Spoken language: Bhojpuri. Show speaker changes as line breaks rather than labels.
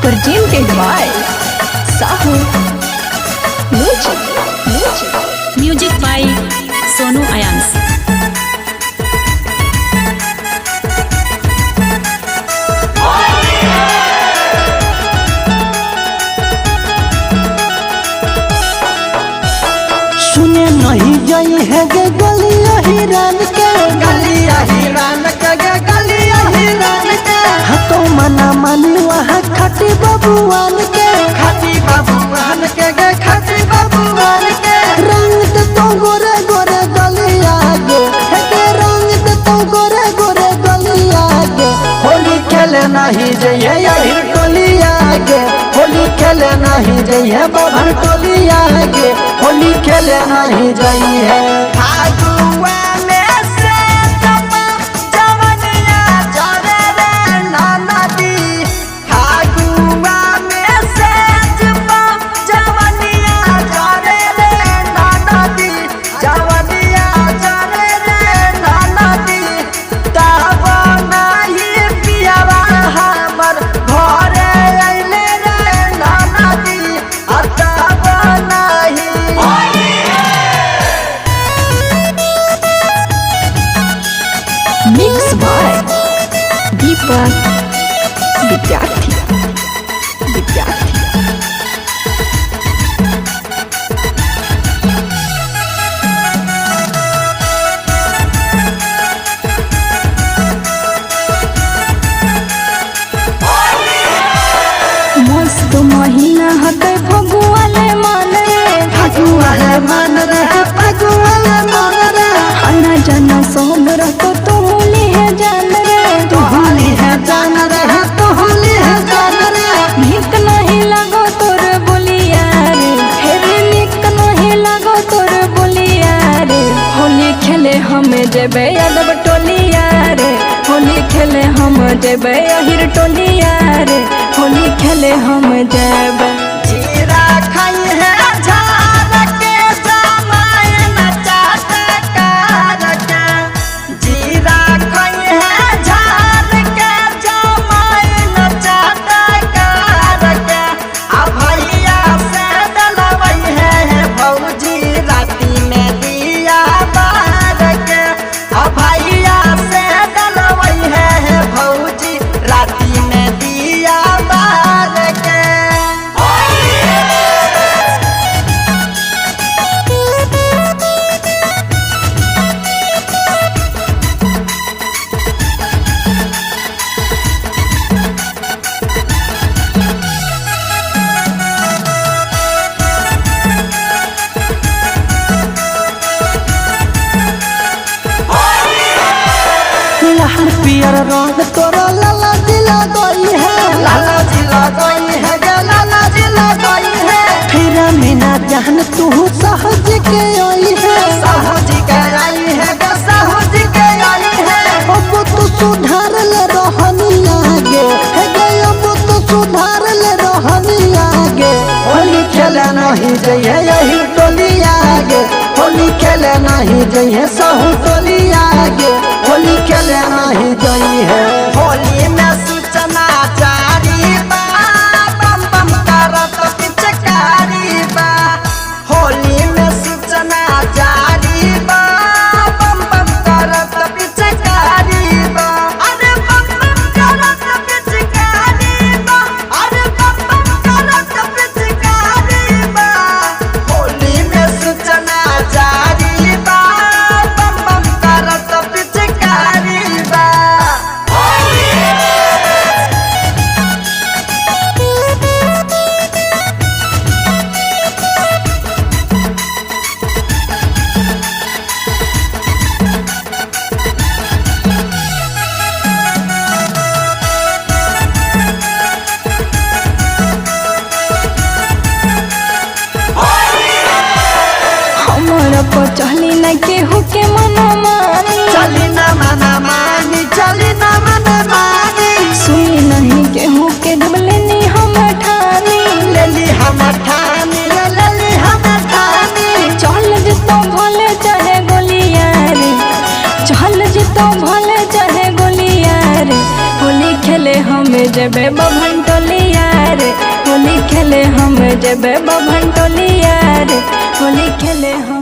presented by Sahu Music by Sonu Ayans.
सुने नहीं जाई है गे गलिया हिरान के
गलिया हिरान के गे गलिया हिरान के
हतो मना मानी वहाँ खटी बबुआन के
खाती बाबूआन के गे खाती बाबूआन के
रंग तो गोरे गोरे गलिया गे है के रंग तो गोरे गोरे गलिया गे
होली खेले नहीं जइए यही टोलिया गे होली खेले नहीं जइए बाभन टोलिया गे होली खेले नहीं जइए फागुआ में से जवनिया जरे रे नदी फागुआ में से जवनिया जरे रे नदी जवनिया जरे रे नदी तब नहीं पियावा हमर घरे अइले रे नदी तब नहीं
Mixed by Deepak Vidyarthi. मस्त महीना हते फगुआ ले मन रे
फगुआ है मन रे फगुआ है मन रे
आना जाना सोम रखो तो होली है जान रे
तो होली है जान रे तो होली है जान रे
निक नहीं लगो तोर बोलिया रे हेरे निक नहीं लगो तोर बोलिया रे होली खेले हम जेबे यादव टोलिया रे होली खेले हम जेबे अहिर टोलिया रे होली खेले हम जेबे
जीरा खाई है झार के जमाए नचात कार के जीरा खाई है झार के जमाए नचात कार के आ भैया से डलवई है भौजी राती में दिया बार के आ भैया से डलवई है भौजी राती में दिया बार के
लहर पियर रंग तोरा लाला दिला गई है
लाला जी लगाई है गे लाला जी लगाई है
फिर मीना जहन तू सहज के आई है
साहू जी के आई है गे साहू जी के आई है
अब तू सुधार ले रहनी आगे है गे अब तू सुधार ले रहनी आगे
होली खेले नहीं जइए यही टोलिया गे होली खेले नहीं जइए साहू टोलिया गे होली खेले नहीं जइए होली में सूचना जारी बा बम बम करत पिचकारी बा होली में सूचना जारी बा बम बम करत पिचकारी बा अरे बम बम करत पिचकारी बा अरे बम बम करत पिचकारी बा होली में सूचना जारी बा बम बम करत पिचकारी बा
हमर पर चली न केहू के मना मानी
चली ना मना मानी चली ना मना मानी
सुनी नहीं केहू के डबले नी हम ठानी
लेली हम ठानी लेली हम ठानी
चल जितो भले चाहे गोलिया रे चल जितो भले चाहे गोलिया रे होली खेले हम जेबे बभन टोलिया खेले हम जेबे बभन टोलिया रे होली खेले हम।